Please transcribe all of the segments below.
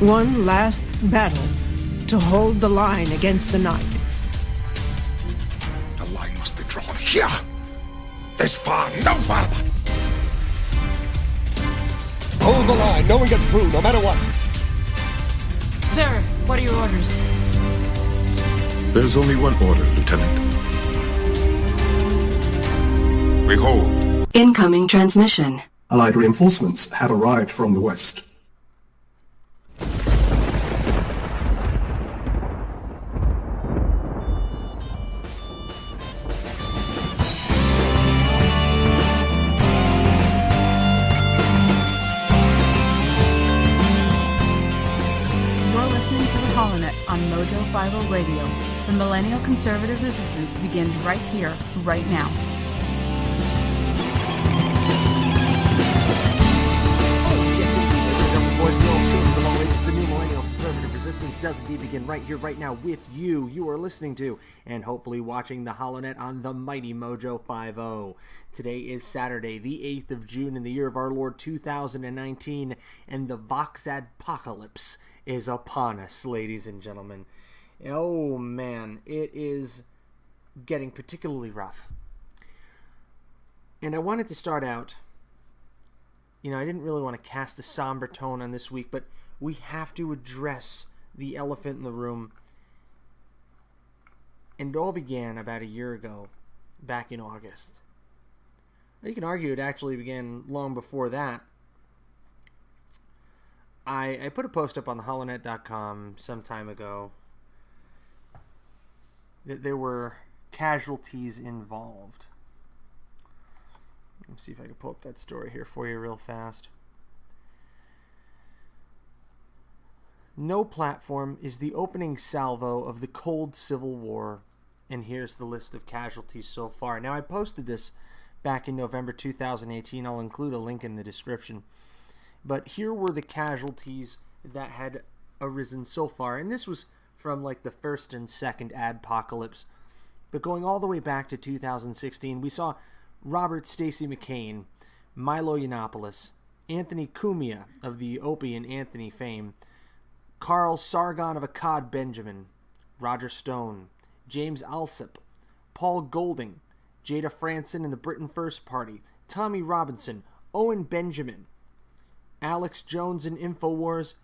One last battle to hold the line against the night. The line must be drawn here. This far, no farther. Hold the line. No one gets through, no matter what. Sir, what are your orders? There's only one order, Lieutenant. Behold. Incoming transmission. Allied reinforcements have arrived from the west. On Mojo 50 Radio. The Millennial Conservative Resistance begins right here, right now. Oh, yes, indeed, ladies and gentlemen, boys, girls, children of all ages, the new Millennial Conservative Resistance does indeed begin right here, right now with you. You are listening to, and hopefully watching, the HoloNet on the mighty Mojo 50. Today is Saturday, the 8th of June in the year of our Lord 2019, and the Voxadpocalypse is upon us, ladies and gentlemen. Oh man, it is getting particularly rough. And I wanted to start out, I didn't really want to cast a somber tone on this week, but we have to address the elephant in the room. And it all began about a year ago, back in August. You can argue it actually began long before that. I put a post up on the holonet.com some time ago that there were casualties involved. Let me see if I can pull up that story here for you real fast. No platform is the opening salvo of the cold Civil War, and here's the list of casualties so far. Now, I posted this back in November 2018. I'll include a link in the description. But here were the casualties that had arisen so far. And this was from like the first and second adpocalypse. But going all the way back to 2016, we saw Robert Stacey McCain, Milo Yiannopoulos, Anthony Cumia of the Opie and Anthony fame, Carl Sargon of Akkad Benjamin, Roger Stone, James Alsop, Paul Golding, Jada Franson and the Britain First Party, Tommy Robinson, Owen Benjamin, Alex Jones and InfoWars,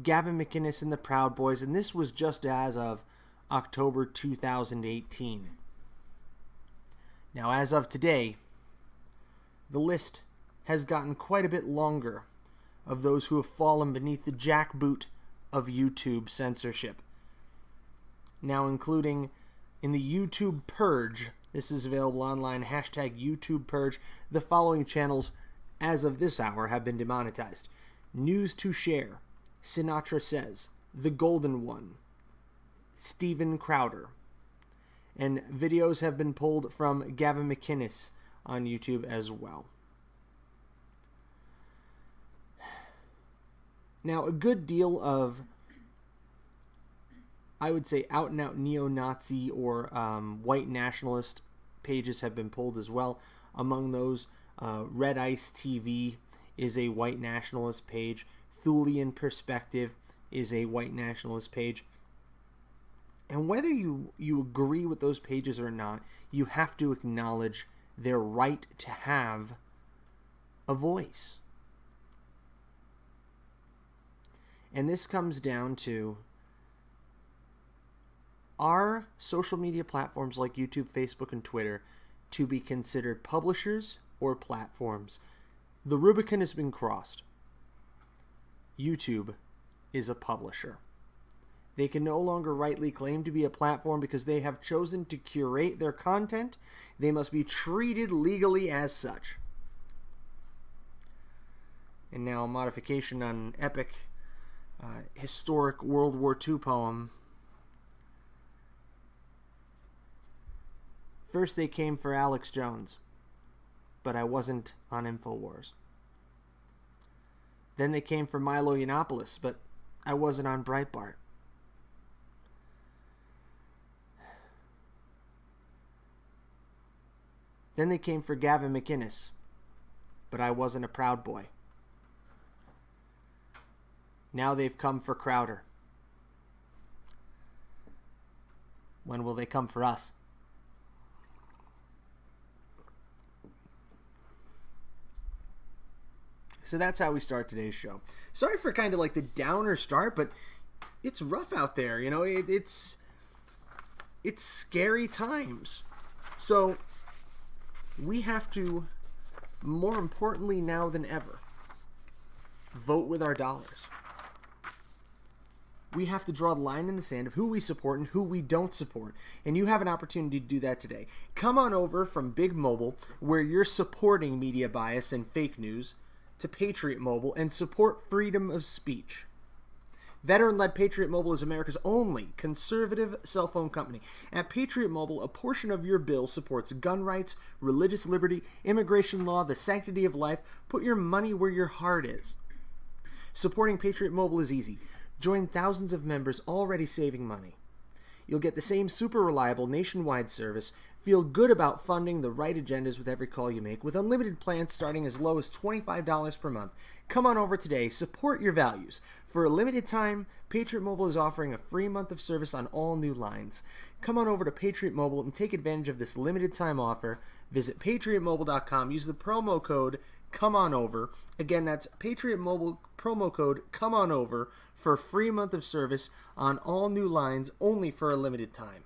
Gavin McInnes and the Proud Boys, and this was just as of October 2018. Now, as of today, the list has gotten quite a bit longer of those who have fallen beneath the jackboot of YouTube censorship. Now, including in the YouTube Purge, this is available online, hashtag YouTube Purge, the following channels as of this hour have been demonetized: News to Share, Sinatra Says, The Golden One, Steven Crowder. And videos have been pulled from Gavin McInnes on YouTube as well. Now, a good deal of, I would say, out-and-out neo-Nazi or white nationalist pages have been pulled as well. Among those, Red Ice TV is a white nationalist page. Thulian Perspective is a white nationalist page. And whether you agree with those pages or not, you have to acknowledge their right to have a voice. And this comes down to, are social media platforms like YouTube, Facebook, and Twitter to be considered publishers or platforms? The Rubicon has been crossed. YouTube is a publisher. They can no longer rightly claim to be a platform because they have chosen to curate their content. They must be treated legally as such. And now a modification on an epic, historic World War II poem. First they came for Alex Jones, but I wasn't on InfoWars. Then they came for Milo Yiannopoulos, but I wasn't on Breitbart. Then they came for Gavin McInnes, but I wasn't a Proud Boy. Now they've come for Crowder. When will they come for us? So that's how we start today's show. Sorry for kind of like the downer start, but it's rough out there. You know, it's scary times. So we have to, more importantly now than ever, vote with our dollars. We have to draw the line in the sand of who we support and who we don't support. And you have an opportunity to do that today. Come on over from Big Mobile, where you're supporting media bias and fake news, to Patriot Mobile and support freedom of speech. Veteran-led Patriot Mobile is America's only conservative cell phone company. At Patriot Mobile, a portion of your bill supports gun rights, religious liberty, immigration law, the sanctity of life. Put your money where your heart is. Supporting Patriot Mobile is easy. Join thousands of members already saving money. You'll get the same super reliable nationwide service, feel good about funding the right agendas with every call you make, with unlimited plans starting as low as $25 per month. Come on over today, support your values. For a limited time, Patriot Mobile is offering a free month of service on all new lines. Come on over to Patriot Mobile and take advantage of this limited time offer. Visit patriotmobile.com, use the promo code Come On Over. Again, that's Patriot Mobile promo code Come On Over for a free month of service on all new lines, only for a limited time.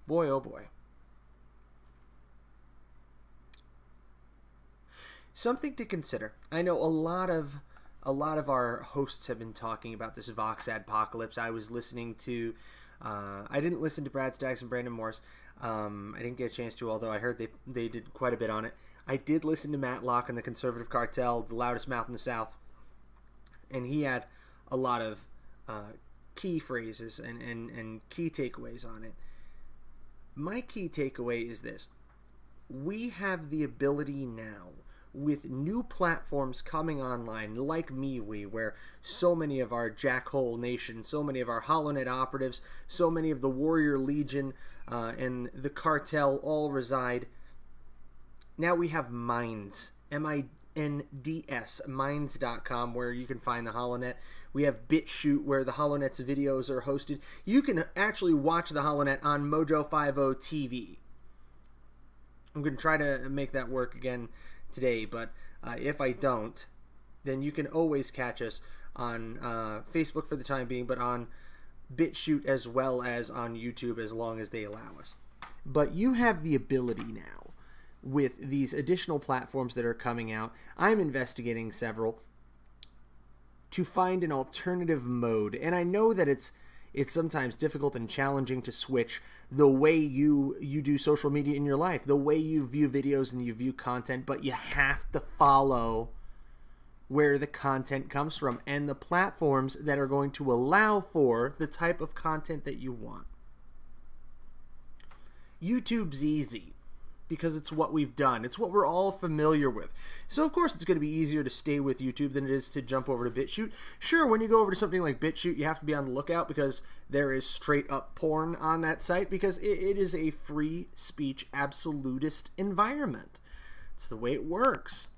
Boy, oh boy. Something to consider. I know a lot of our hosts have been talking about this Vox adpocalypse. I was listening to I didn't listen to Brad Staggs and Brandon Morris. I didn't get a chance to, although I heard they did quite a bit on it. I did listen to Matt Locke and the Conservative Cartel, the loudest mouth in the South, and he had a lot of key phrases and key takeaways on it. My key takeaway is this. We have the ability now, with new platforms coming online like MeWe, where so many of our Jackhole Nation, so many of our HoloNet operatives, so many of the Warrior Legion and the cartel all reside. Now we have Minds, M-I-N-D-S, Minds.com, where you can find the HoloNet. We have BitChute, where the HoloNet's videos are hosted. You can actually watch the HoloNet on Mojo 50 TV. I'm going to try to make that work again today, but if I don't, then you can always catch us on Facebook for the time being, but on BitChute as well as on YouTube as long as they allow us. But you have the ability now, with these additional platforms that are coming out, I'm investigating several, to find an alternative mode. And I know that it's sometimes difficult and challenging to switch the way you do social media in your life, the way you view videos and you view content, but you have to follow where the content comes from and the platforms that are going to allow for the type of content that you want. YouTube's easy, because it's what we've done. It's what we're all familiar with. So, of course, it's going to be easier to stay with YouTube than it is to jump over to BitChute. Sure, when you go over to something like BitChute, you have to be on the lookout because there is straight-up porn on that site because it is a free speech absolutist environment. It's the way it works.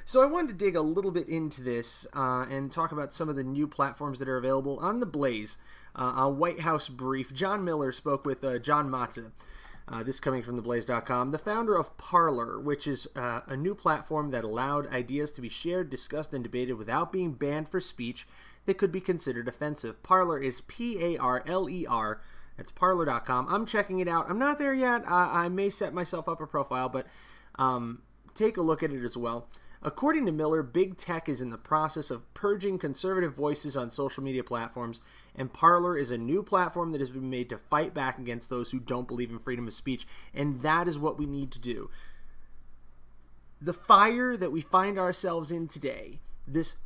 So I wanted to dig a little bit into this and talk about some of the new platforms that are available on the Blaze. On White House Brief, John Miller spoke with John Matze. This coming from theblaze.com, the founder of Parler, which is a new platform that allowed ideas to be shared, discussed, and debated without being banned for speech that could be considered offensive. Parler is P-A-R-L-E-R. That's Parler.com. I'm checking it out. I'm not there yet. I may set myself up a profile, but take a look at it as well. According to Miller, big tech is in the process of purging conservative voices on social media platforms, and Parler is a new platform that has been made to fight back against those who don't believe in freedom of speech, and that is what we need to do. The fire that we find ourselves in today, this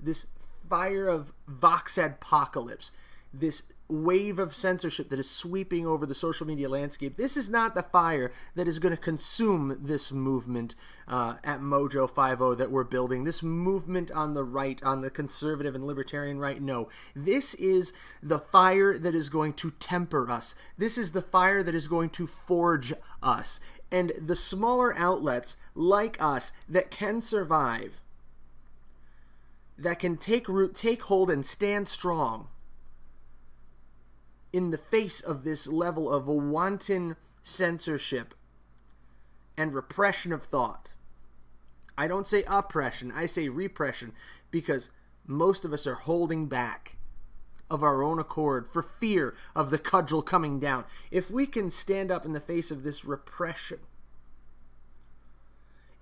fire of Vox adpocalypse, this wave of censorship that is sweeping over the social media landscape, this is not the fire that is going to consume this movement at Mojo 50 that we're building, this movement on the right, on the conservative and libertarian right. No, this is the fire that is going to temper us. This is the fire that is going to forge us. And the smaller outlets like us that can survive, that can take root, take hold, and stand strong in the face of this level of wanton censorship and repression of thought. I don't say oppression, I say repression, because most of us are holding back of our own accord for fear of the cudgel coming down. If we can stand up in the face of this repression,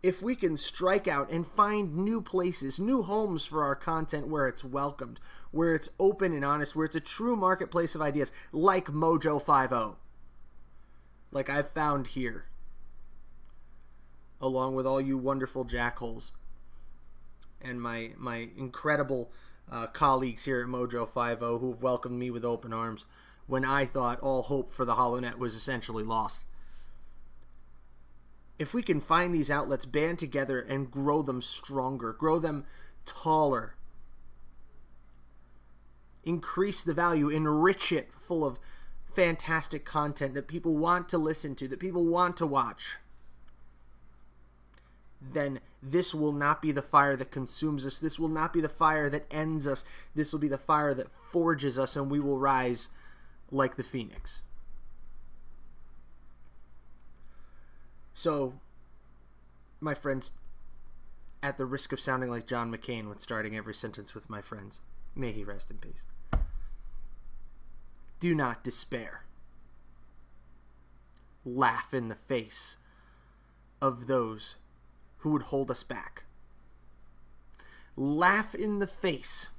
if we can strike out and find new places, new homes for our content where it's welcomed, where it's open and honest, where it's a true marketplace of ideas, like Mojo 50, like I've found here, along with all you wonderful jackholes and my incredible colleagues here at Mojo 50 who've welcomed me with open arms when I thought all hope for the HoloNet was essentially lost. If we can find these outlets, band together, and grow them stronger, grow them taller, increase the value, enrich it full of fantastic content that people want to listen to, that people want to watch, then this will not be the fire that consumes us. This will not be the fire that ends us. This will be the fire that forges us, and we will rise like the phoenix. So, my friends, at the risk of sounding like John McCain when starting every sentence with my friends, may he rest in peace, do not despair. Laugh in the face of those who would hold us back. Laugh in the face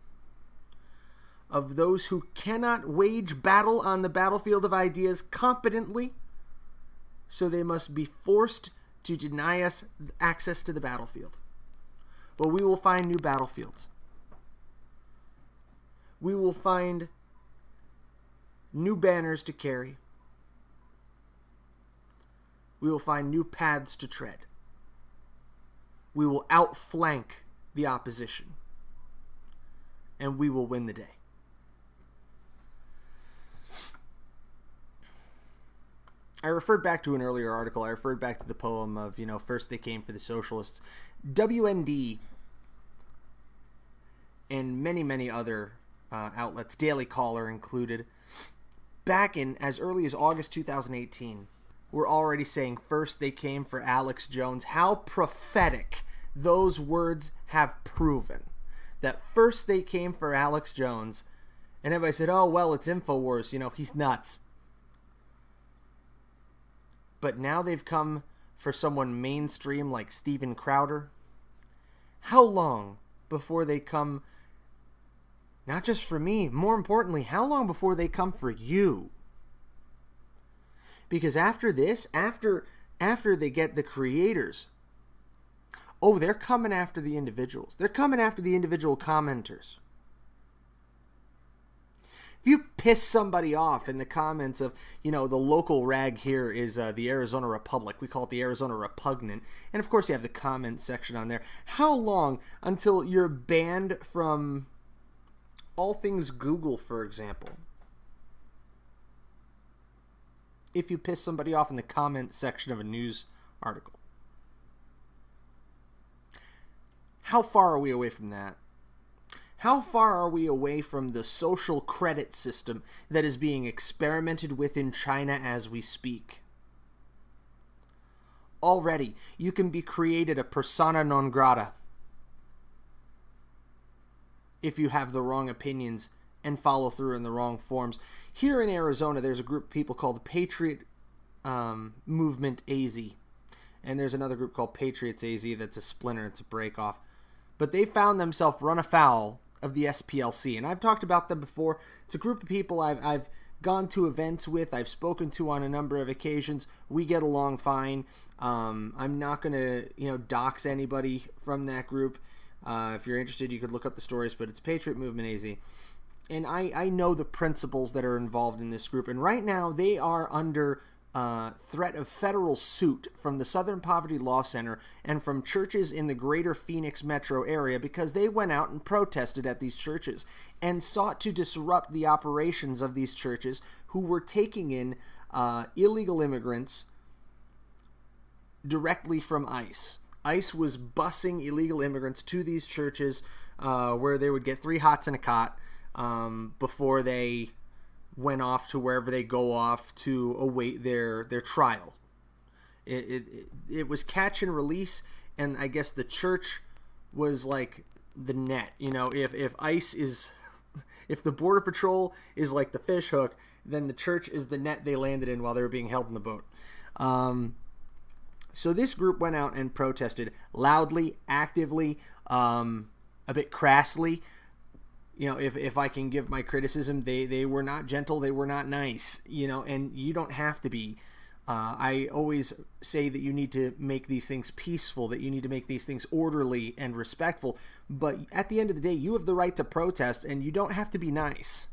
of those who cannot wage battle on the battlefield of ideas competently, so they must be forced to deny us access to the battlefield. But we will find new battlefields. We will find new banners to carry. We will find new paths to tread. We will outflank the opposition. And we will win the day. I referred back to an earlier article. I referred back to the poem of, first they came for the socialists. WND and many, many other outlets, Daily Caller included, back in as early as August 2018, were already saying first they came for Alex Jones. How prophetic those words have proven. That first they came for Alex Jones, and everybody said, oh, well, it's InfoWars, he's nuts. But now they've come for someone mainstream like Steven Crowder. How long before they come, not just for me, more importantly, how long before they come for you? Because after this, after they get the creators, they're coming after the individuals. They're coming after the individual commenters. If you piss somebody off in the comments of, the local rag here is the Arizona Republic. We call it the Arizona Repugnant. And of course you have the comment section on there. How long until you're banned from all things Google, for example? If you piss somebody off in the comment section of a news article. How far are we away from that? How far are we away from the social credit system that is being experimented with in China as we speak? Already, you can be created a persona non grata if you have the wrong opinions and follow through in the wrong forms. Here in Arizona, there's a group of people called the Patriot Movement AZ. And there's another group called Patriots AZ that's a splinter, it's a break-off. But they found themselves run afoul of the SPLC, and I've talked about them before. It's a group of people I've gone to events with, I've spoken to on a number of occasions. We get along fine. I'm not going to, dox anybody from that group. If you're interested, you could look up the stories, but it's Patriot Movement AZ. and I know the principles that are involved in this group, and right now they are under threat of federal suit from the Southern Poverty Law Center and from churches in the greater Phoenix metro area because they went out and protested at these churches and sought to disrupt the operations of these churches who were taking in illegal immigrants directly from ICE. ICE was busing illegal immigrants to these churches where they would get 3 hots and a cot before they went off to wherever they go off to await their trial. It was catch and release, and I guess the church was like the net. You know, if ICE is, if the Border Patrol is like the fish hook, then the church is the net they landed in while they were being held in the boat. So this group went out and protested loudly, actively, a bit crassly. You know, if I can give my criticism, they were not gentle, they were not nice, you know, and you don't have to be. I always say that you need to make these things peaceful, that you need to make these things orderly and respectful, but at the end of the day, you have the right to protest, and you don't have to be nice.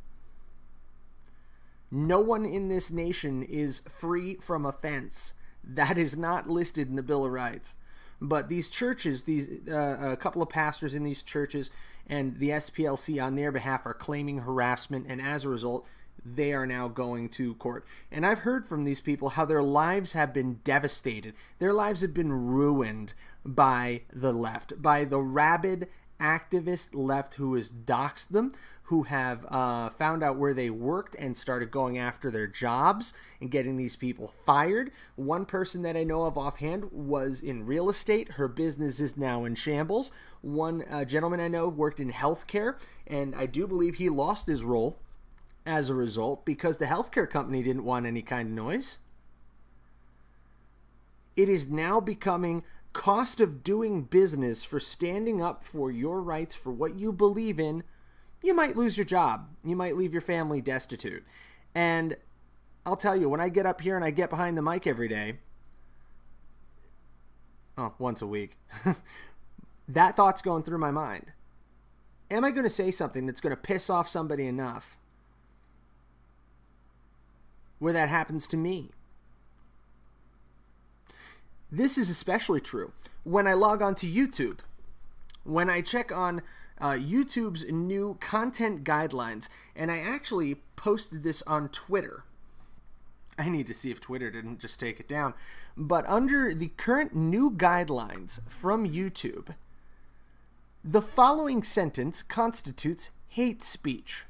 No one in this nation is free from offense. That is not listed in the Bill of Rights. But these churches, a couple of pastors in these churches and the SPLC on their behalf are claiming harassment, and as a result, they are now going to court. And I've heard from these people how their lives have been devastated. Their lives have been ruined by the left, by the rabid activist left who has doxed them, who have found out where they worked and started going after their jobs and getting these people fired. One person that I know of offhand was in real estate. Her business is now in shambles. One gentleman I know worked in healthcare, and I do believe he lost his role as a result because the healthcare company didn't want any kind of noise. It is now becoming cost of doing business for standing up for your rights, for what you believe in. You might lose your job. You might leave your family destitute. And I'll tell you, when I get up here and I get behind the mic every day, once a week, that thought's going through my mind. Am I going to say something that's going to piss off somebody enough where that happens to me? This is especially true when I log on to YouTube. When I check on YouTube's new content guidelines, and I actually posted this on Twitter. I need to see if Twitter didn't just take it down. But under the current new guidelines from YouTube, the following sentence constitutes hate speech.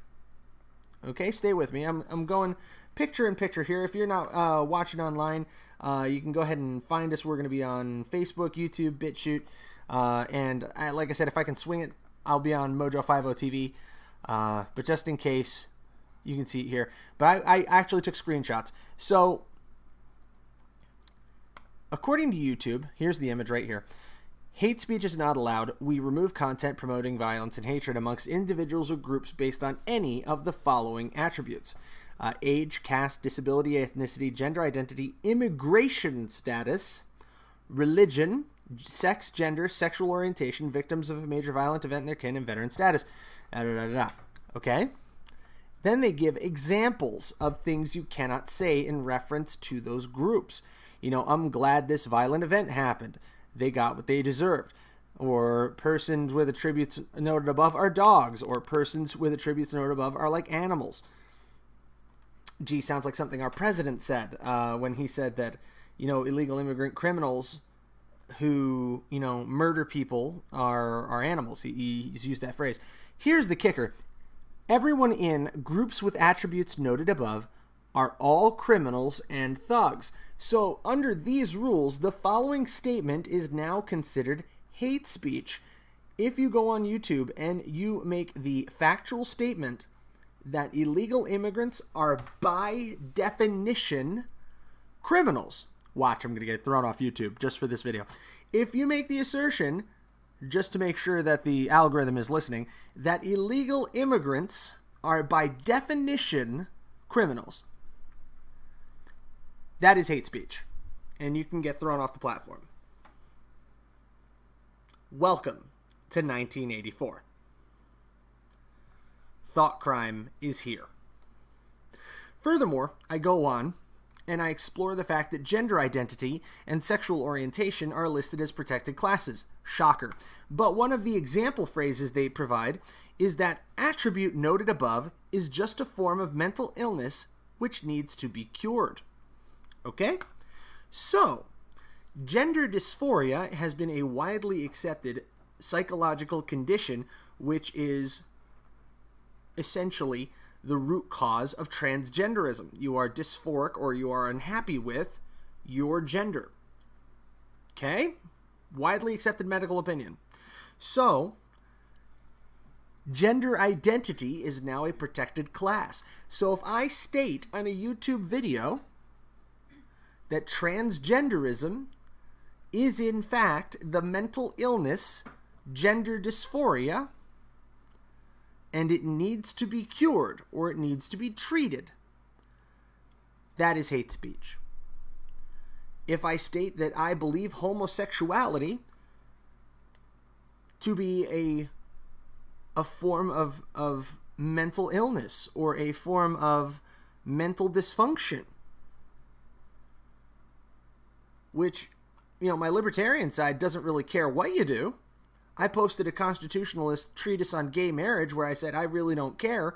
Okay, stay with me. I'm going picture in picture here. If you're not watching online, you can go ahead and find us. We're going to be on Facebook, YouTube, BitChute, and like I said, if I can swing it, I'll be on Mojo50 TV. But just in case, you can see it here. But I actually took screenshots. So, according to YouTube, here's the image right here. Hate speech is not allowed. We remove content promoting violence and hatred amongst individuals or groups based on any of the following attributes: age, caste, disability, ethnicity, gender identity, immigration status, religion, sex, gender, sexual orientation, victims of a major violent event in their kin, and veteran status. Okay? Then they give examples of things you cannot say in reference to those groups. You know, I'm glad this violent event happened. They got what they deserved. Or persons with attributes noted above are dogs. Or persons with attributes noted above are like animals. Gee, sounds like something our president said when he said that, you know, illegal immigrant criminals who, you know, murder people are animals. He's used that phrase. Here's the kicker. Everyone in groups with attributes noted above are all criminals and thugs. So under these rules, the following statement is now considered hate speech. If you go on YouTube and you make the factual statement that illegal immigrants are by definition criminals. Watch, I'm going to get thrown off YouTube just for this video. If you make the assertion, just to make sure that the algorithm is listening, that illegal immigrants are by definition criminals, that is hate speech, and you can get thrown off the platform. Welcome to 1984. thought crime is here. Furthermore, I go on and I explore the fact that gender identity and sexual orientation are listed as protected classes. Shocker. But one of the example phrases they provide is that attribute noted above is just a form of mental illness which needs to be cured. Okay? So, gender dysphoria has been a widely accepted psychological condition which is essentially the root cause of transgenderism. You are dysphoric or you are unhappy with your gender. Okay? Widely accepted medical opinion. So, gender identity is now a protected class. So if I state on a YouTube video that transgenderism is in fact the mental illness gender dysphoria, and it needs to be cured or it needs to be treated, that is hate speech. If I state that I believe homosexuality to be a form of mental illness or a form of mental dysfunction, which, my libertarian side doesn't really care what you do. I posted a constitutionalist treatise on gay marriage where I said, I really don't care.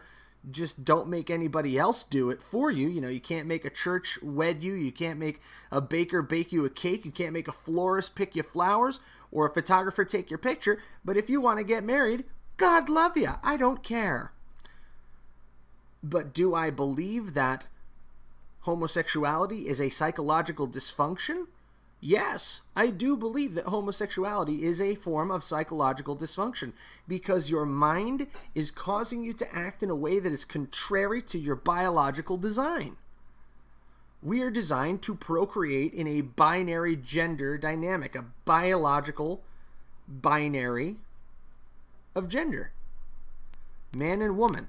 Just don't make anybody else do it for you. You can't make a church wed you. You can't make a baker bake you a cake. You can't make a florist pick you flowers or a photographer take your picture. But if you want to get married, God love you. I don't care. But do I believe that homosexuality is a psychological dysfunction? Yes, I do believe that homosexuality is a form of psychological dysfunction because your mind is causing you to act in a way that is contrary to your biological design. We are designed to procreate in a binary gender dynamic, a biological binary of gender. Man and woman.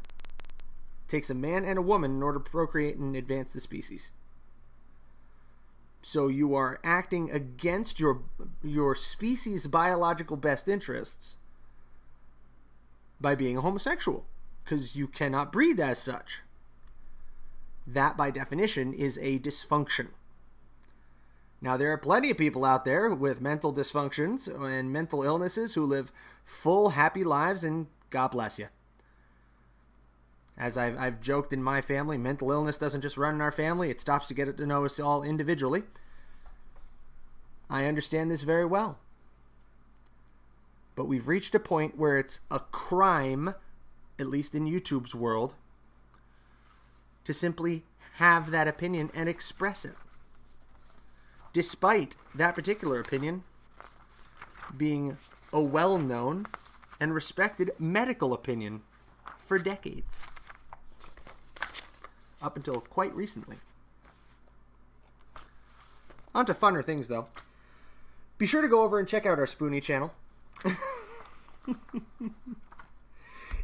It takes a man and a woman in order to procreate and advance the species. So you are acting against your species' biological best interests by being a homosexual, because you cannot breed as such. That, by definition, is a dysfunction. Now, there are plenty of people out there with mental dysfunctions and mental illnesses who live full, happy lives, and God bless you. As I've joked in my family, mental illness doesn't just run in our family. It stops to get to know us all individually. I understand this very well. But we've reached a point where it's a crime, at least in YouTube's world, to simply have that opinion and express it. Despite that particular opinion being a well-known and respected medical opinion for decades. Up until quite recently. On to funner things, though. Be sure to go over and check out our Spoonie channel.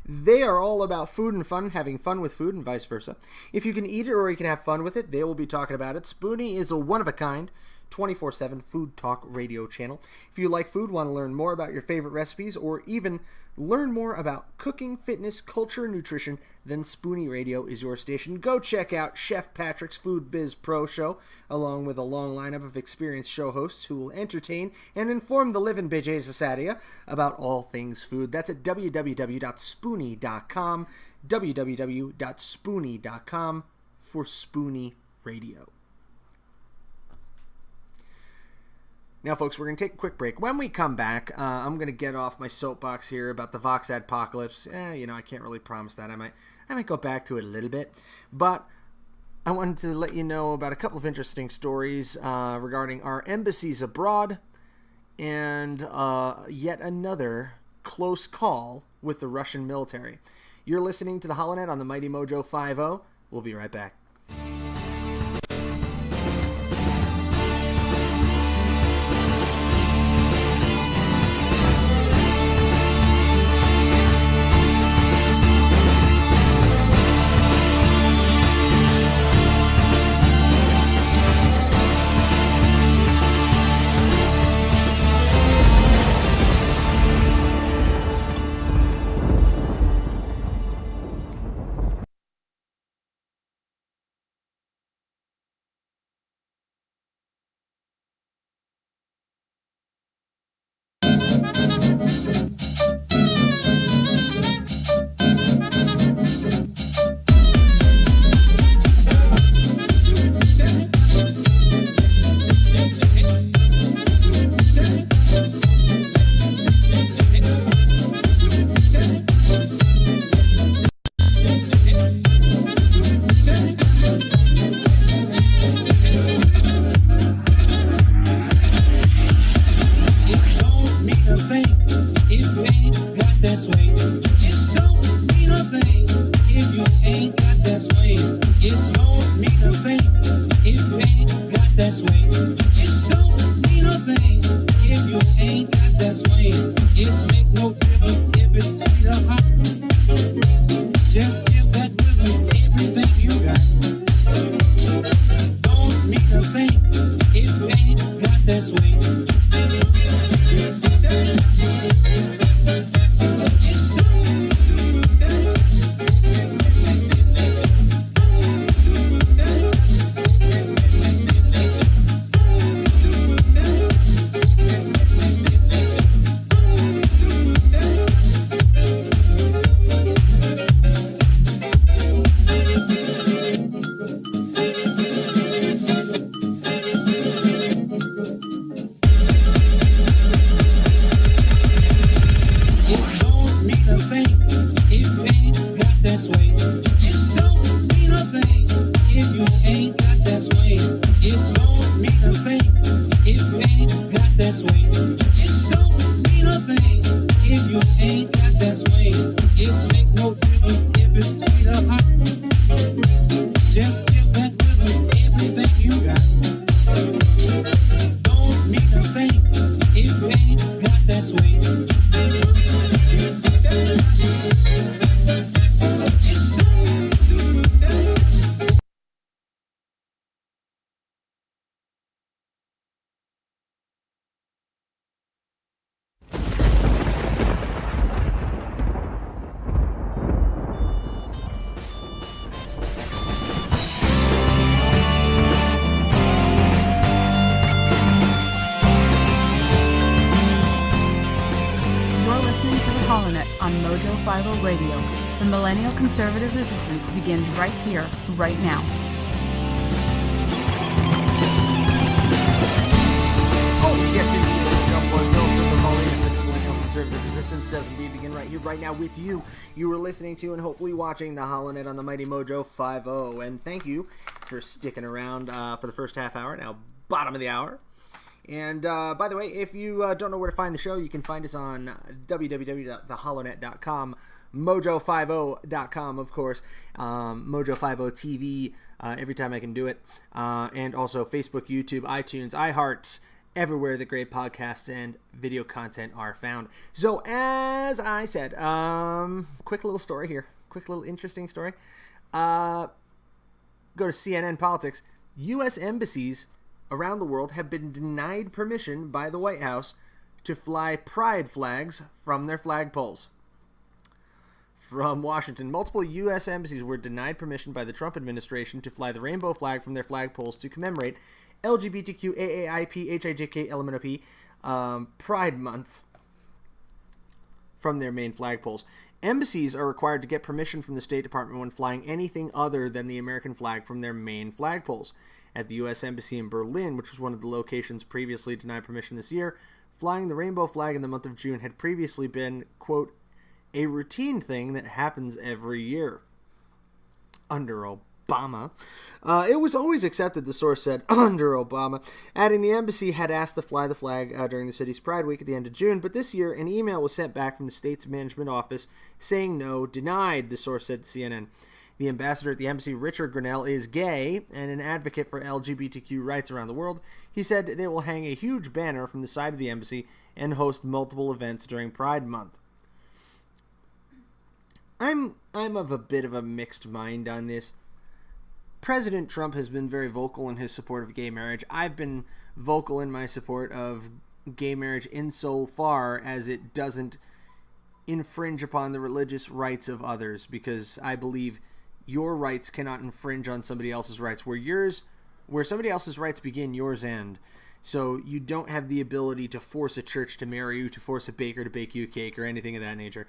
They are all about food and fun, having fun with food and vice versa. If you can eat it or you can have fun with it, they will be talking about it. Spoonie is a one-of-a-kind 24/7 food talk radio channel. If you like food, want to learn more about your favorite recipes, or even learn more about cooking, fitness, culture, and nutrition, then Spoonie Radio is your station. Go check out Chef Patrick's Food Biz Pro Show, along with a long lineup of experienced show hosts who will entertain and inform the living BJ Society about all things food. That's at www.spoonie.com, www.spoonie.com for Spoonie Radio. Now, folks, we're going to take a quick break. When we come back, I'm going to get off my soapbox here about the Vox Adpocalypse. I can't really promise that. I might go back to it a little bit. But I wanted to let you know about a couple of interesting stories regarding our embassies abroad and yet another close call with the Russian military. You're listening to the HoloNet on the Mighty Mojo 50. We'll be right back. HoloNet on Mojo 50 Radio. The Millennial Conservative Resistance begins right here, right now. Oh, yes, indeed, ladies and gentlemen, the Millennial Conservative Resistance does indeed begin right here, right now with you. You were listening to and hopefully watching the HoloNet on the mighty Mojo 50. And thank you for sticking around for the first half hour, now bottom of the hour. And by the way, if you don't know where to find the show, you can find us on www.theholonet.com, mojo50.com, of course, Mojo50 TV, every time I can do it, and also Facebook, YouTube, iTunes, iHeart, everywhere that great podcasts and video content are found. So, as I said, quick little story here, quick little interesting story. Go to CNN Politics. U.S. embassies around the world have been denied permission by the White House to fly pride flags from their flagpoles. From Washington, multiple U.S. embassies were denied permission by the Trump administration to fly the rainbow flag from their flagpoles to commemorate LGBTQ AAIP HIJK LMNOP Pride Month from their main flagpoles. Embassies are required to get permission from the State Department when flying anything other than the American flag from their main flagpoles. At the U.S. Embassy in Berlin, which was one of the locations previously denied permission this year, flying the rainbow flag in the month of June had previously been, quote, a routine thing that happens every year. Under Obama. It was always accepted, the source said, under Obama, adding the embassy had asked to fly the flag during the city's Pride Week at the end of June, but this year an email was sent back from the state's management office saying no, denied, the source said to CNN. The ambassador at the embassy, Richard Grinnell, is gay and an advocate for LGBTQ rights around the world. He said they will hang a huge banner from the side of the embassy and host multiple events during Pride Month. I'm of a bit of a mixed mind on this. President Trump has been very vocal in his support of gay marriage. I've been vocal in my support of gay marriage insofar as it doesn't infringe upon the religious rights of others, because I believe your rights cannot infringe on somebody else's rights. Where somebody else's rights begin, yours end. So you don't have the ability to force a church to marry you, to force a baker to bake you a cake, or anything of that nature.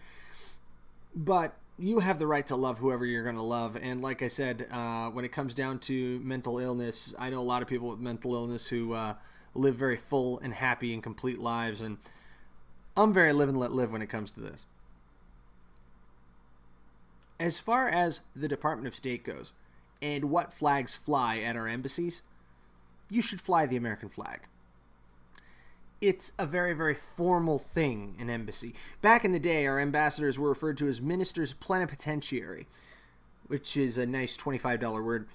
But you have the right to love whoever you're going to love. And like I said, when it comes down to mental illness, I know a lot of people with mental illness who live very full and happy and complete lives. And I'm very live and let live when it comes to this. As far as the Department of State goes, and what flags fly at our embassies, you should fly the American flag. It's a very, very formal thing, an embassy. Back in the day, our ambassadors were referred to as ministers plenipotentiary, which is a nice $25 word.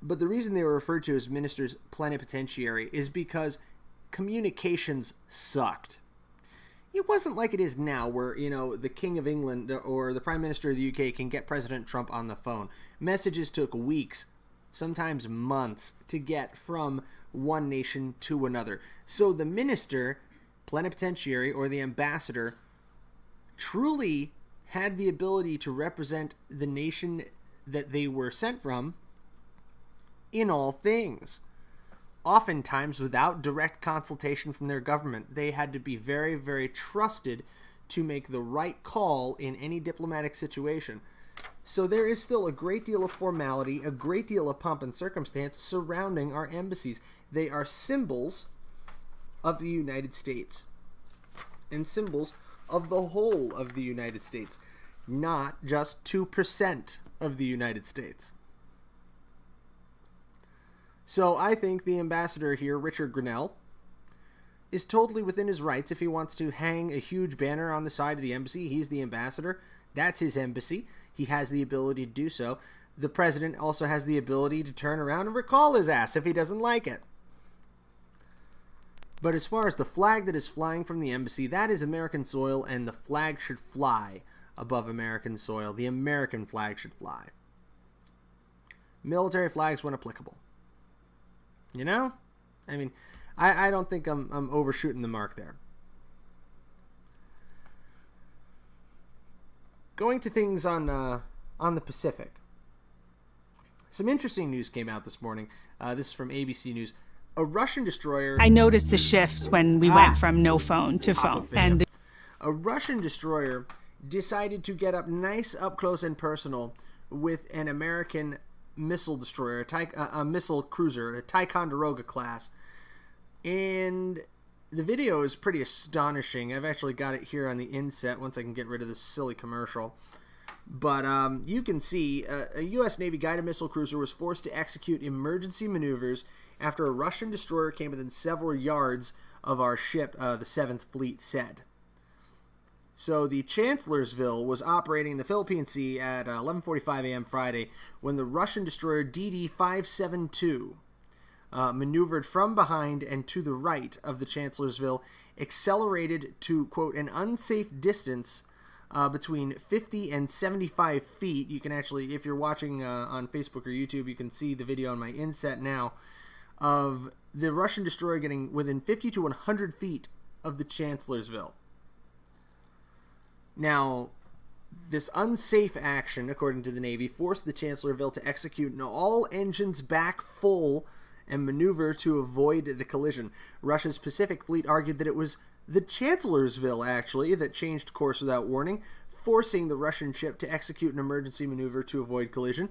But the reason they were referred to as ministers plenipotentiary is because communications sucked. It wasn't like it is now where, the King of England or the Prime Minister of the UK can get President Trump on the phone. Messages took weeks, sometimes months, to get from one nation to another. So the minister, plenipotentiary, or the ambassador truly had the ability to represent the nation that they were sent from in all things. Oftentimes, without direct consultation from their government, they had to be very, very trusted to make the right call in any diplomatic situation. So there is still a great deal of formality, a great deal of pomp and circumstance surrounding our embassies. They are symbols of the United States and symbols of the whole of the United States, not just 2% of the United States. So I think the ambassador here, Richard Grinnell, is totally within his rights if he wants to hang a huge banner on the side of the embassy. He's the ambassador. That's his embassy. He has the ability to do so. The president also has the ability to turn around and recall his ass if he doesn't like it. But as far as the flag that is flying from the embassy, that is American soil, and the flag should fly above American soil. The American flag should fly. Military flags when applicable. I mean, I don't think I'm overshooting the mark there. Going to things on the Pacific. Some interesting news came out this morning. This is from ABC News. A Russian destroyer... I noticed the shift when we went from no phone to phone. And a Russian destroyer decided to get up nice up close and personal with an American missile destroyer, a missile cruiser, a Ticonderoga class. And the video is pretty astonishing. I've actually got it here on the inset once I can get rid of this silly commercial. But you can see a U.S. Navy guided missile cruiser was forced to execute emergency maneuvers after a Russian destroyer came within several yards of our ship, the 7th Fleet said. So the Chancellorsville was operating in the Philippine Sea at 11:45 a.m. Friday when the Russian destroyer DD-572 maneuvered from behind and to the right of the Chancellorsville, accelerated to, quote, an unsafe distance between 50 and 75 feet. You can actually, if you're watching on Facebook or YouTube, you can see the video on my inset now of the Russian destroyer getting within 50 to 100 feet of the Chancellorsville. Now, this unsafe action, according to the Navy, forced the Chancellorsville to execute an all engines back full and maneuver to avoid the collision. Russia's Pacific Fleet argued that it was the Chancellorsville, actually, that changed course without warning, forcing the Russian ship to execute an emergency maneuver to avoid collision.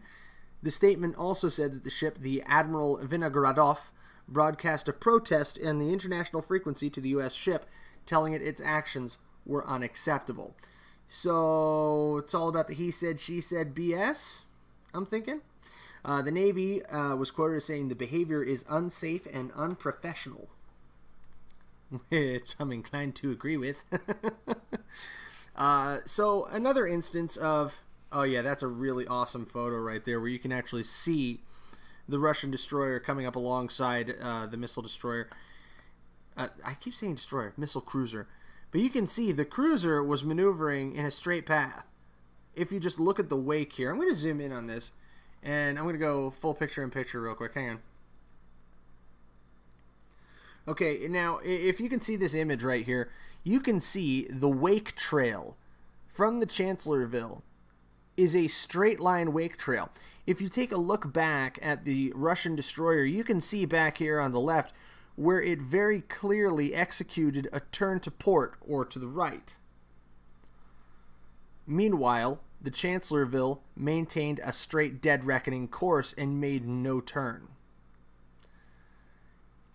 The statement also said that the ship, the Admiral Vinogradov, broadcast a protest in the international frequency to the U.S. ship, telling it its actions were unacceptable. So it's all about the he said, she said BS, I'm thinking. The Navy was quoted as saying the behavior is unsafe and unprofessional, which I'm inclined to agree with. So another instance of, oh yeah, that's a really awesome photo right there where you can actually see the Russian destroyer coming up alongside the missile destroyer. I keep saying destroyer, missile cruiser. But you can see the cruiser was maneuvering in a straight path. If you just look at the wake here, I'm going to zoom in on this, and I'm going to go full picture-in-picture real quick. Hang on. Okay, now, if you can see this image right here, you can see the wake trail from the Chancellorsville is a straight line wake trail. If you take a look back at the Russian destroyer, you can see back here on the left where it very clearly executed a turn to port or to the right. Meanwhile, the Chancellorsville maintained a straight dead reckoning course and made no turn.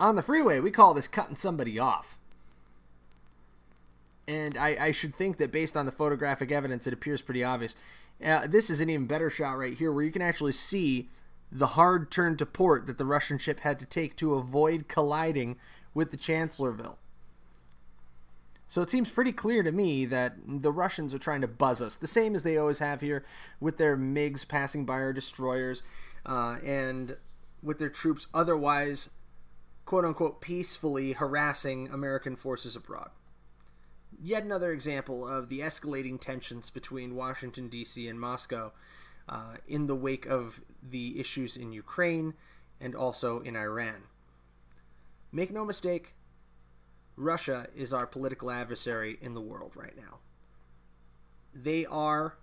On the freeway, we call this cutting somebody off. And I should think that based on the photographic evidence, it appears pretty obvious. This is an even better shot right here where you can actually see the hard turn to port that the Russian ship had to take to avoid colliding with the Chancellorsville. So it seems pretty clear to me that the Russians are trying to buzz us, the same as they always have here with their MiGs passing by our destroyers and with their troops otherwise, quote-unquote, peacefully harassing American forces abroad. Yet another example of the escalating tensions between Washington, D.C. and Moscow in the wake of the issues in Ukraine and also in Iran. Make no mistake, Russia is our political adversary in the world right now. They are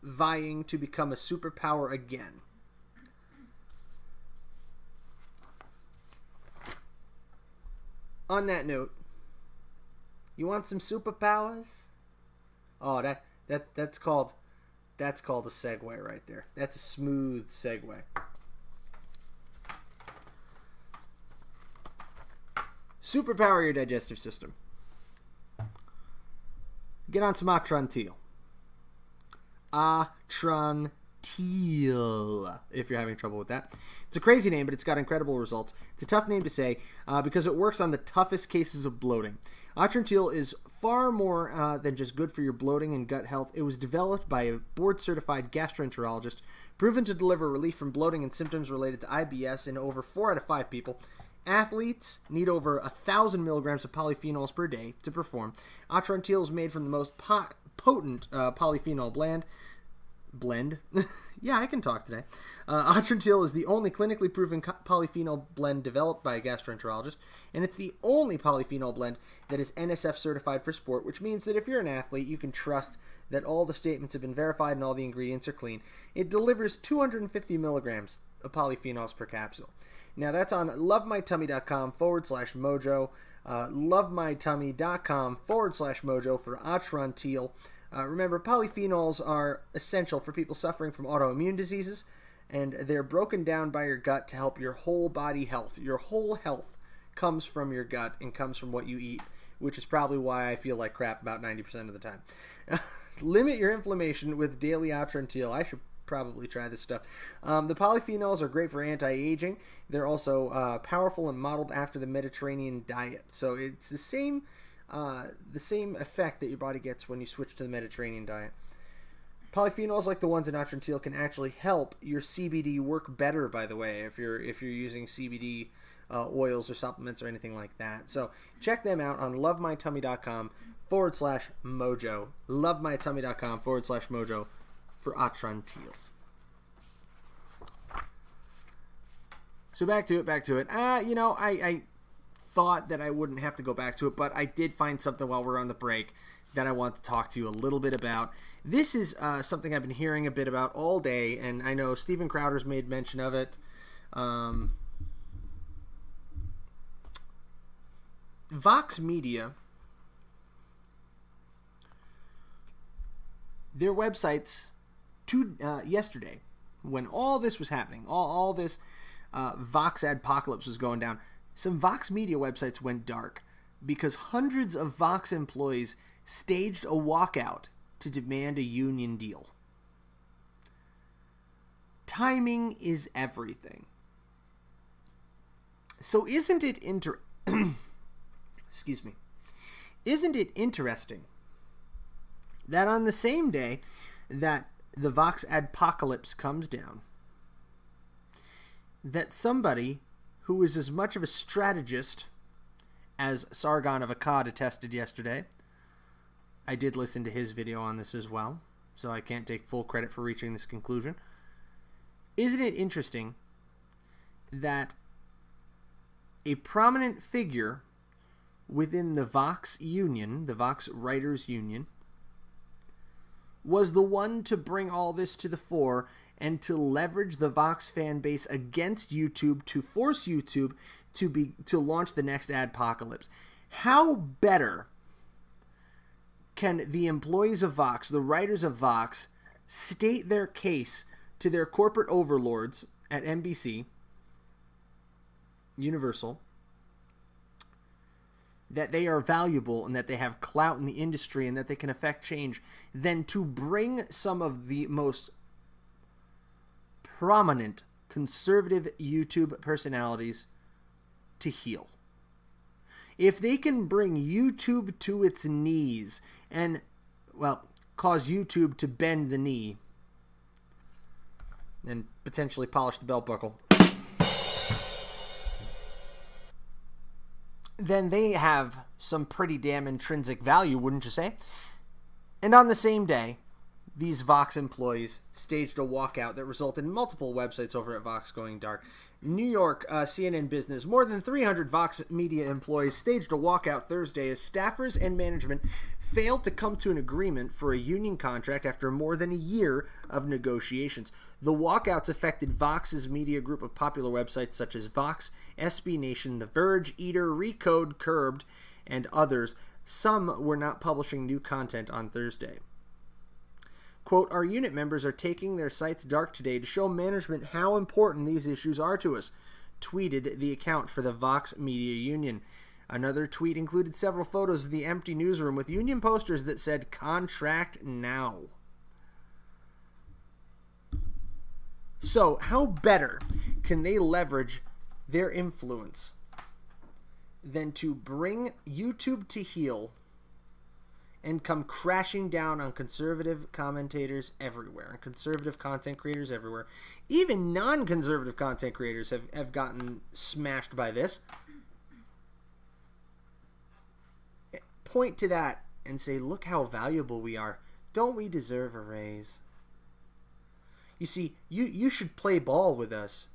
vying to become a superpower again. On that note, you want some superpowers? Oh, that's called a segue right there. That's a smooth segue. Superpower your digestive system. Get on some Atrantil. Atrantil, if you're having trouble with that. It's a crazy name, but it's got incredible results. It's a tough name to say because it works on the toughest cases of bloating. Atrantil is far more than just good for your bloating and gut health. It was developed by a board-certified gastroenterologist, proven to deliver relief from bloating and symptoms related to IBS in over 4 out of 5 people. Athletes need over 1,000 milligrams of polyphenols per day to perform. Atrantil is made from the most potent polyphenol blend. Yeah, I can talk today. Atrantil is the only clinically proven polyphenol blend developed by a gastroenterologist, and it's the only polyphenol blend that is NSF certified for sport, which means that if you're an athlete, you can trust that all the statements have been verified and all the ingredients are clean. It delivers 250 milligrams of polyphenols per capsule. Now, that's on lovemytummy.com/mojo. Lovemytummy.com/mojo for Atrantil. Remember, polyphenols are essential for people suffering from autoimmune diseases, and they're broken down by your gut to help your whole body health. Your whole health comes from your gut and comes from what you eat, which is probably why I feel like crap about 90% of the time. Limit your inflammation with daily Atrantil. I should probably try this stuff. The polyphenols are great for anti-aging. They're also powerful and modeled after the Mediterranean diet. So it's the same effect that your body gets when you switch to the Mediterranean diet. Polyphenols like the ones in Atrantil can actually help your CBD work better, by the way, if you're using CBD oils or supplements or anything like that. So check them out on lovemytummy.com/mojo. lovemytummy.com/mojo for Atrantil. So back to it. I thought that I wouldn't have to go back to it, but I did find something while we're on the break that I want to talk to you a little bit about. This is something I've been hearing a bit about all day, and I know Steven Crowder's made mention of it. Vox Media, their websites yesterday, when all this was happening, all this Vox adpocalypse was going down, some Vox Media websites went dark because hundreds of Vox employees staged a walkout to demand a union deal. Timing is everything. So isn't it Isn't it interesting that on the same day that the Vox adpocalypse comes down, that somebody who is as much of a strategist as Sargon of Akkad attested yesterday — I did listen to his video on this as well, so I can't take full credit for reaching this conclusion — isn't it interesting that a prominent figure within the Vox Union, the Vox Writers Union, was the one to bring all this to the fore and to leverage the Vox fan base against YouTube to force YouTube to launch the next adpocalypse? How better can the employees of Vox, the writers of Vox, state their case to their corporate overlords at NBC, Universal, that they are valuable and that they have clout in the industry and that they can affect change, than to bring some of the most prominent conservative YouTube personalities to heel? If they can bring YouTube to its knees and, well, cause YouTube to bend the knee and potentially polish the belt buckle, then they have some pretty damn intrinsic value, wouldn't you say? And on the same day, these Vox employees staged a walkout that resulted in multiple websites over at Vox going dark. New York, CNN Business, more than 300 Vox Media employees staged a walkout Thursday as staffers and management failed to come to an agreement for a union contract after more than a year of negotiations. The walkouts affected Vox's media group of popular websites such as Vox, SB Nation, The Verge, Eater, Recode, Curbed, and others. Some were not publishing new content on Thursday. Quote, "Our unit members are taking their sites dark today to show management how important these issues are to us," tweeted the account for the Vox Media Union. Another tweet included several photos of the empty newsroom with union posters that said, "Contract now." So, how better can they leverage their influence than to bring YouTube to heel and come crashing down on conservative commentators everywhere, and conservative content creators everywhere? Even non-conservative content creators have gotten smashed by this. Point to that and say, look how valuable we are. Don't we deserve a raise? You see, you should play ball with us,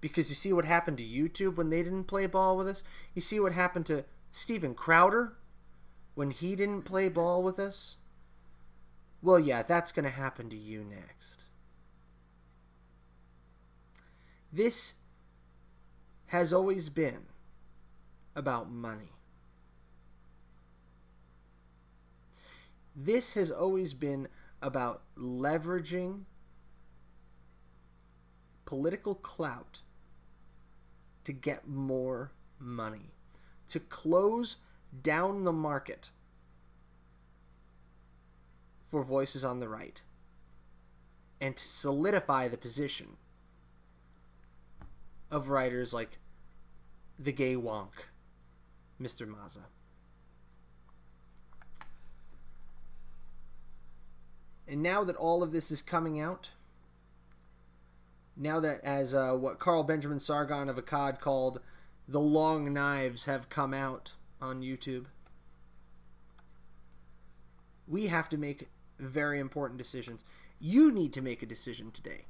because you see what happened to YouTube when they didn't play ball with us? You see what happened to Steven Crowder when he didn't play ball with us? Well, yeah, that's going to happen to you next. This has always been about money. This has always been about leveraging political clout to get more money, to close down the market for voices on the right, and to solidify the position of writers like the gay wonk, Mr. Maza. And now that all of this is coming out, now that as what Carl Benjamin Sargon of Akkad called the long knives have come out on YouTube, we have to make very important decisions. You need to make a decision today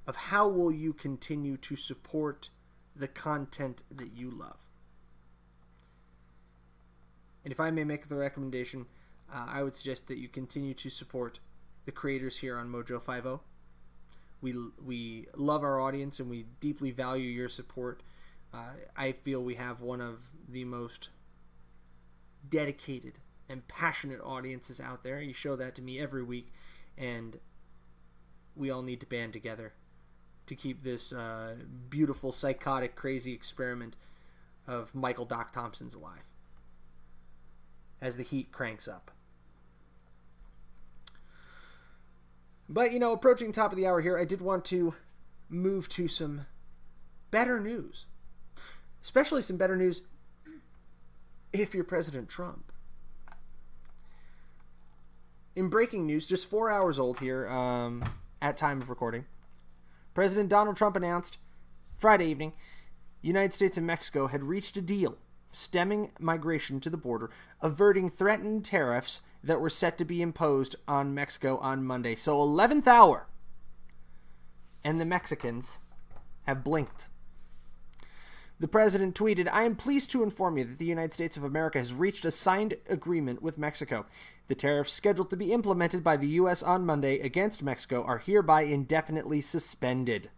of how will you continue to support the content that you love. And if I may make the recommendation, I would suggest that you continue to support the creators here on Mojo 50. We love our audience and we deeply value your support. I feel we have one of the most dedicated and passionate audiences out there. You show that to me every week, and we all need to band together to keep this beautiful, psychotic, crazy experiment of Michael Doc Thompson's alive as the heat cranks up. But, approaching top of the hour here, I did want to move to some better news. Especially some better news if you're President Trump. In breaking news, just 4 hours old here at time of recording, President Donald Trump announced Friday evening United States and Mexico had reached a deal stemming migration to the border, averting threatened tariffs that were set to be imposed on Mexico on Monday. So 11th hour, and the Mexicans have blinked. The president tweeted, "I am pleased to inform you that the United States of America has reached a signed agreement with Mexico. The tariffs scheduled to be implemented by the U.S. on Monday against Mexico are hereby indefinitely suspended."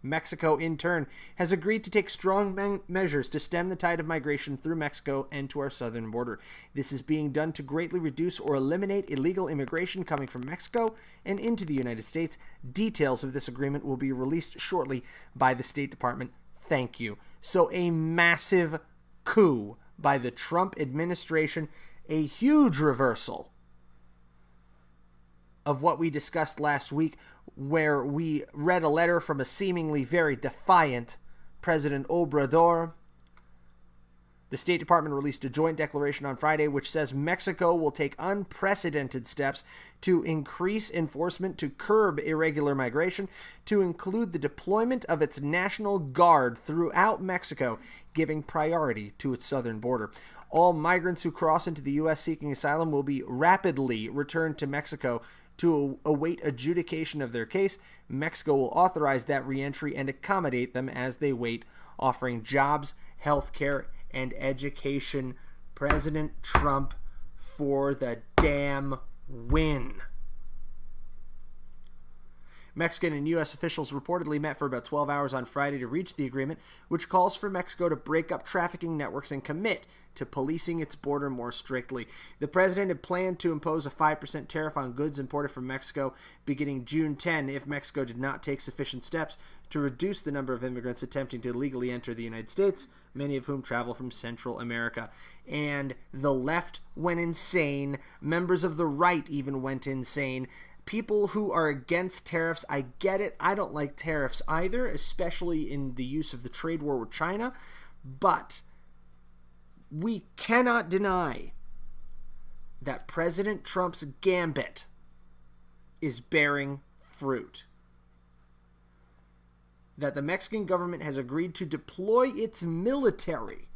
Mexico, in turn, has agreed to take strong measures to stem the tide of migration through Mexico and to our southern border. This is being done to greatly reduce or eliminate illegal immigration coming from Mexico and into the United States. Details of this agreement will be released shortly by the State Department. Thank you. So a massive coup by the Trump administration, a huge reversal of what we discussed last week, where we read a letter from a seemingly very defiant President Obrador. The State Department released a joint declaration on Friday which says Mexico will take unprecedented steps to increase enforcement to curb irregular migration, to include the deployment of its National Guard throughout Mexico, giving priority to its southern border. All migrants who cross into the U.S. seeking asylum will be rapidly returned to Mexico to await adjudication of their case. Mexico will authorize that reentry and accommodate them as they wait, offering jobs, health care, and education. President Trump for the damn win. Mexican and U.S. officials reportedly met for about 12 hours on Friday to reach the agreement, which calls for Mexico to break up trafficking networks and commit to policing its border more strictly. The president had planned to impose a 5% tariff on goods imported from Mexico beginning June 10 if Mexico did not take sufficient steps to reduce the number of immigrants attempting to legally enter the United States, many of whom travel from Central America. And the left went insane. Members of the right even went insane. People who are against tariffs, I get it. I don't like tariffs either, especially in the use of the trade war with China. But we cannot deny that President Trump's gambit is bearing fruit. That the Mexican government has agreed to deploy its military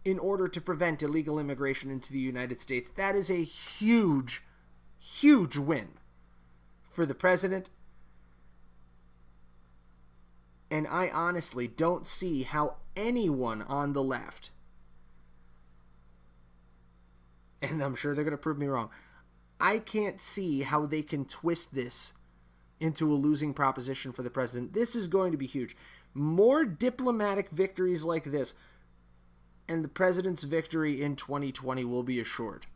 in order to prevent illegal immigration into the United States. That is a huge win for the president. And I honestly don't see how anyone on the left, and I'm sure they're going to prove me wrong, I can't see how they can twist this into a losing proposition for the president. This is going to be huge. More diplomatic victories like this and the president's victory in 2020 will be assured.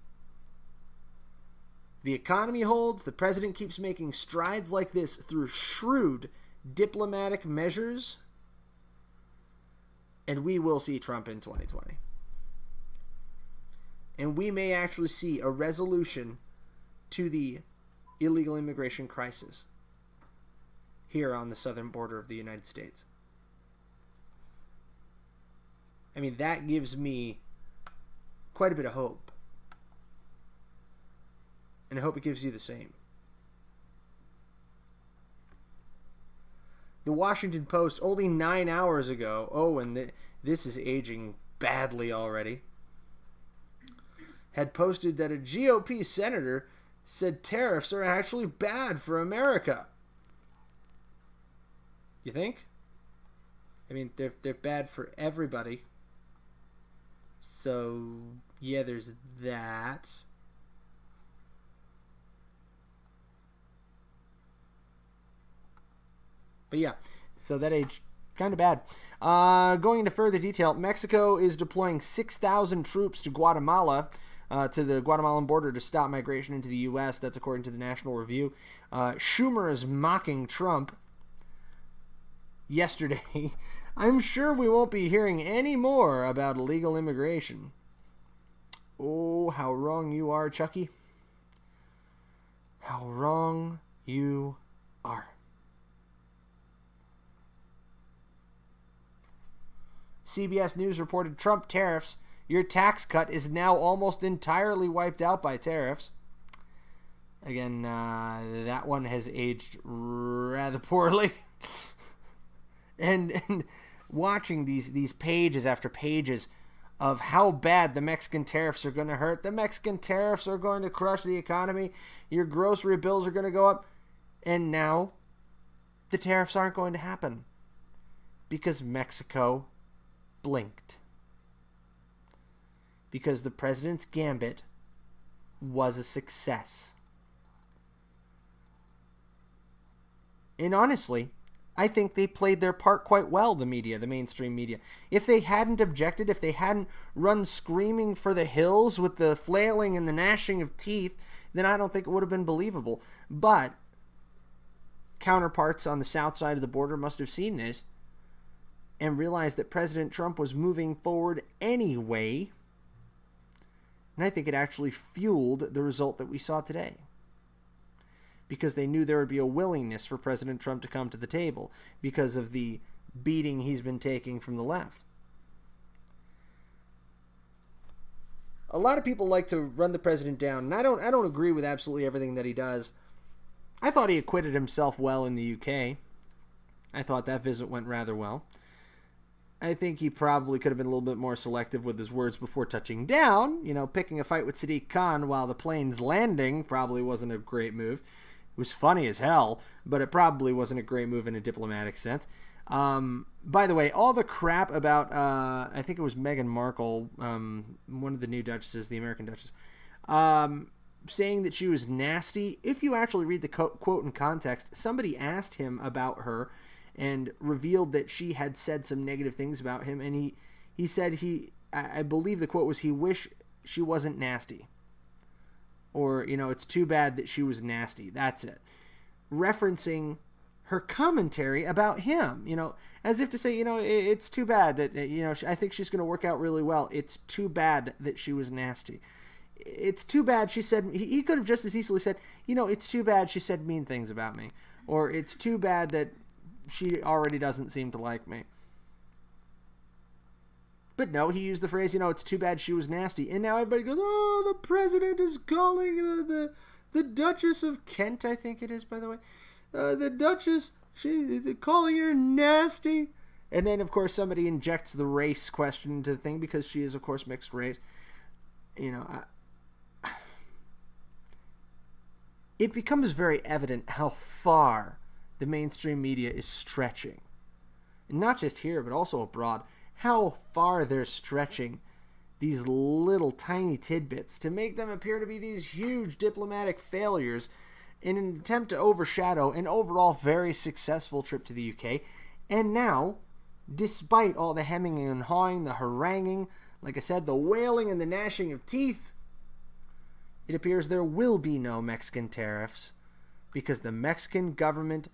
The economy holds, the president keeps making strides like this through shrewd diplomatic measures, and we will see Trump in 2020. And we may actually see a resolution to the illegal immigration crisis here on the southern border of the United States. I mean, that gives me quite a bit of hope. And I hope it gives you the same. The Washington Post, only 9 hours ago, and this is aging badly already, had posted that a GOP senator said tariffs are actually bad for America. You think? I mean, they're bad for everybody. So, yeah, there's that. But yeah, so that aged kind of bad. Going into further detail, Mexico is deploying 6,000 troops to Guatemala, to the Guatemalan border to stop migration into the U.S. That's according to the National Review. Schumer is mocking Trump yesterday. I'm sure we won't be hearing any more about illegal immigration. Oh, how wrong you are, Chucky. How wrong you are. CBS News reported Trump tariffs. Your tax cut is now almost entirely wiped out by tariffs. Again, that one has aged rather poorly. and watching these pages after pages of how bad the Mexican tariffs are going to hurt. The Mexican tariffs are going to crush the economy. Your grocery bills are going to go up. And now the tariffs aren't going to happen because Mexico blinked. Because the president's gambit was a success. And honestly, I think they played their part quite well, the media, the mainstream media. If they hadn't objected, if they hadn't run screaming for the hills with the flailing and the gnashing of teeth, then I don't think it would have been believable. But counterparts on the south side of the border must have seen this and realized that President Trump was moving forward anyway. And I think it actually fueled the result that we saw today. Because they knew there would be a willingness for President Trump to come to the table because of the beating he's been taking from the left. A lot of people like to run the president down, and I don't agree with absolutely everything that he does. I thought he acquitted himself well in the UK. I thought that visit went rather well. I think he probably could have been a little bit more selective with his words before touching down. You know, picking a fight with Sadiq Khan while the plane's landing probably wasn't a great move. It was funny as hell, but it probably wasn't a great move in a diplomatic sense. By the way, all the crap about, I think it was Meghan Markle, one of the new duchesses, the American duchess, saying that she was nasty. If you actually read the quote in context, somebody asked him about her and revealed that she had said some negative things about him, and he said I believe the quote was, he wished she wasn't nasty. Or, you know, it's too bad that she was nasty. That's it. Referencing her commentary about him, you know, as if to say, you know, it's too bad that, you know, I think she's going to work out really well. It's too bad that she was nasty. It's too bad she said, he could have just as easily said, you know, it's too bad she said mean things about me. Or it's too bad that she already doesn't seem to like me. But no, he used the phrase, you know, it's too bad she was nasty. And now everybody goes, oh, the president is calling the Duchess of Kent, I think it is, by the way. The Duchess, they're calling her nasty. And then, of course, somebody injects the race question into the thing because she is, of course, mixed race. You know, it becomes very evident how far the mainstream media is stretching. And not just here, but also abroad. How far they're stretching these little tiny tidbits to make them appear to be these huge diplomatic failures in an attempt to overshadow an overall very successful trip to the UK. And now, despite all the hemming and hawing, the haranguing, Like I said, the wailing and the gnashing of teeth. It appears there will be no Mexican tariffs because the Mexican government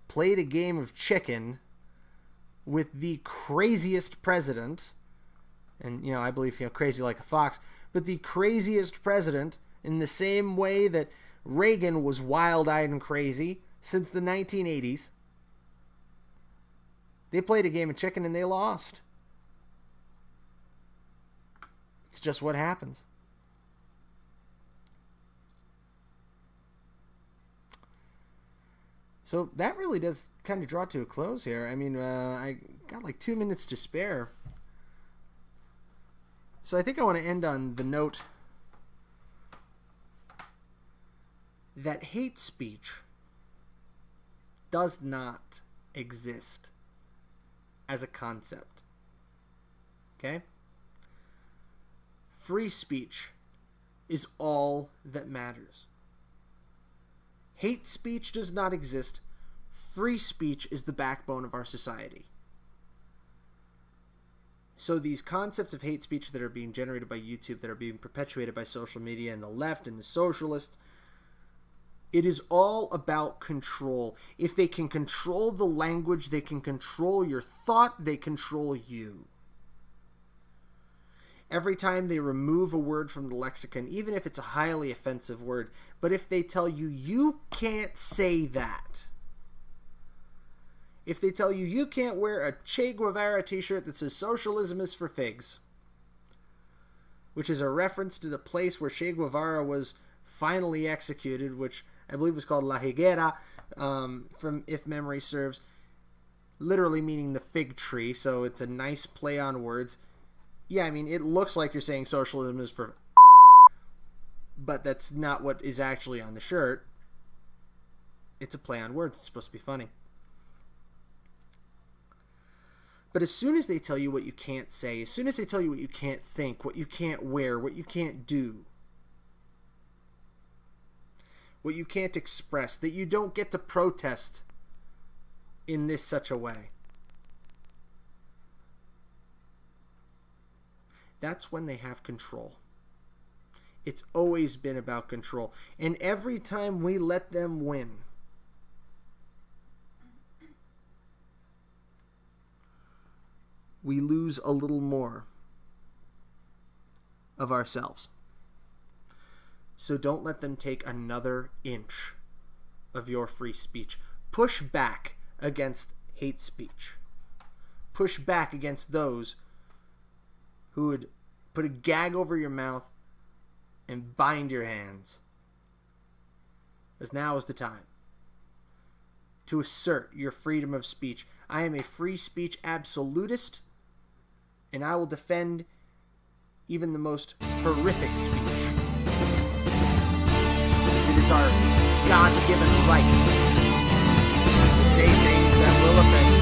played a game of chicken with the craziest president, and, I believe, crazy like a fox, but the craziest president in the same way that Reagan was wild-eyed and crazy since the 1980s. They played a game of chicken and they lost. It's just what happens. So that really does kind of draw to a close here. I mean, I got like 2 minutes to spare. So I think I want to end on the note that hate speech does not exist as a concept. Okay? Free speech is all that matters. Hate speech does not exist. Free speech is the backbone of our society. So these concepts of hate speech that are being generated by YouTube, that are being perpetuated by social media and the left and the socialists, it is all about control. If they can control the language, they can control your thought, they control you. Every time they remove a word from the lexicon, even if it's a highly offensive word, but if they tell you, you can't say that. If they tell you, you can't wear a Che Guevara t-shirt that says socialism is for figs, which is a reference to the place where Che Guevara was finally executed, which I believe was called La Higuera, from, if memory serves, literally meaning the fig tree, so it's a nice play on words. Yeah, I mean, it looks like you're saying socialism is for but that's not what is actually on the shirt. It's a play on words. It's supposed to be funny. But as soon as they tell you what you can't say, as soon as they tell you what you can't think, what you can't wear, what you can't do, what you can't express, that you don't get to protest in this such a way, that's when they have control. It's always been about control. And every time we let them win, we lose a little more of ourselves. So don't let them take another inch of your free speech. Push back against hate speech. Push back against those who would put a gag over your mouth and bind your hands. As now is the time to assert your freedom of speech. I am a free speech absolutist, and I will defend even the most horrific speech. It is our God-given right to say things that will offend